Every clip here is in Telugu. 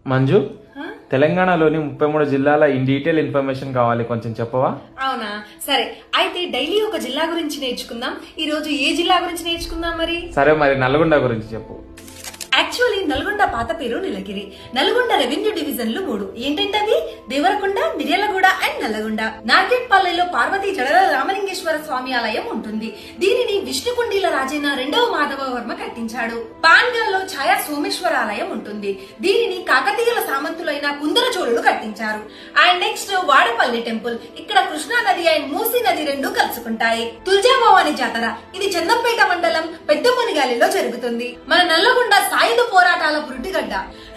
మంజు తెలంగాణలోని 33 జిల్లాల ఇన్ డీటెయిల్ ఇన్ఫర్మేషన్ కావాలి, కొంచెం చెప్పవా? అవునా, సరే. అయితే డైలీ ఒక జిల్లా గురించి నేర్చుకుందాం. ఈ రోజు ఏ జిల్లా గురించి నేర్చుకుందాం మరి? సరే, మరి నల్గొండ గురించి చెప్పు. యాక్చువల్లీ నల్గొండ పాత పేరు నీలగిరి. నల్గొండ రెవెన్యూ డివిజన్లు 3. ఏంటంటవి? దేవరకొండ, మిర్యాలగూడ అండ్ నల్లగొండ. నార్కెట్పల్లెలో పార్వతీ జడల రామలింగేశ్వర స్వామి ఆలయం ఉంటుంది. దీనిని విష్ణుకుండీల రాజైన 2వ మాధవవర్మ కట్టించాడు. పాన్గల్ లో ఛాయా సోమేశ్వర ఆలయం ఉంటుంది. దీనిని కాకతీయుల సామంతులైన కుందర చోళులు కట్టించారు. And next Vadapalli temple. ఇక్కడ కృష్ణా నది అండ్ మూసీ నది 2 కలుసుకుంటాయి. తుల్జాభవాని జాతర. ఇది చందంపేట మండలం పెద్ద మునిగాలిలో జరుగుతుంది. మన నల్లగొండ సాయుధ పోరాటాల పురుటిగడ్డ.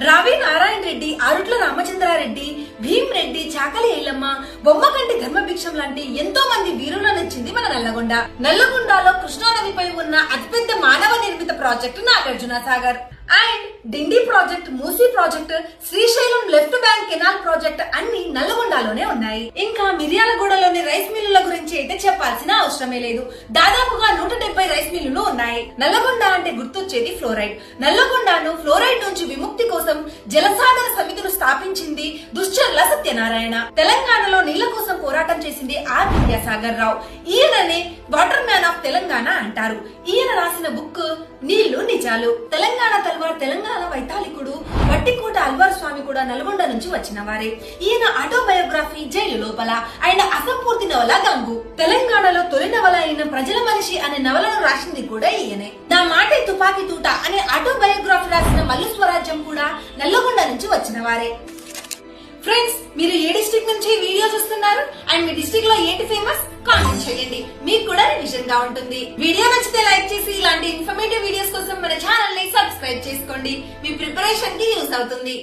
రావి నారాయణ రెడ్డి, ఆరుట్ల రామచంద్రారెడ్డి, భీమ్ రెడ్డి, చాకలి ఐలమ్మ, బొమ్మకంటి ధర్మభిక్షం లాంటి ఎంతో మంది వీరులను ఇచ్చింది మన నల్లగొండ. నల్లగొండలో కృష్ణా నదిపై ఉన్న అతిపెద్ద మానవ నిర్మిత project Nagarjuna Sagar. And Dindi project, Musi project, Srisailam left bank canal project అన్ని నల్లగొండలోనే ఉన్నాయి. ఇంకా మిర్యాలగూడలోని రైస్ మిల్లుల గురించి అయితే చెప్పాల్సిన అవసరమే లేదు. దాదాపుగా 170 రైస్ మిల్లులు ఉన్నాయి. నల్లగొండ అంటే గుర్తొచ్చేది ఫ్లోరైడ్. నల్లగొండను ఫ్లోరైడ్ నుంచి విముక్తి కోసం జలసాధన సమితిని స్థాపించింది దుశ్చర్ల సత్యనారాయణ. తెలంగాణలో నీళ్ల కోసం పోరాటం చేసింది ఆర్ విద్యాసాగర్ రావు. ఈయననే వాటర్ మ్యాన్ ఆఫ్ తెలంగాణ అంటారు. ఈయన రాసిన బుక్ నీళ్లు నిజాలు. తెలంగాణ వైతాళికుడు వట్టికోట అల్వార్ స్వామి కూడా నల్గొండ నుంచి వచ్చిన వారే. ఈయన ఆటోబయోగ్రఫీ జైలు లోపల, ఆయన అసంపూర్తి నవల గంగు. తెలంగాణలో తొలి నవల అయిన ప్రజల మనిషి అనే నవలను రాసింది కూడా ఈయనే. నా మాటే తుపాకీ తూట అనే ఆటోబయోగ్రఫీ రాసిన మల్లు స్వరాజ్యం కూడా నల్లగొండ నుంచి వచ్చిన వారే. ఫ్రెండ్స్, మీరు ఏ డిస్ట్రిక్ట్ నుంచి వీడియో చూస్తున్నారు అండ్ మీ డిస్ట్రిక్ట్ లో ఏంటి ఫేమస్? కామెంట్ చేయండి, మీకు కూడా రివిజన్ గా ఉంటుంది. వీడియో నచ్చితే లైక్ చేసి ఇలాంటి ఇన్ఫర్మేటివ్ వీడియోస్ కోసం మన ఛానల్ ని సబ్స్క్రైబ్ చేసుకోండి. మీ ప్రిపరేషన్ కి యూస్ అవుతుంది.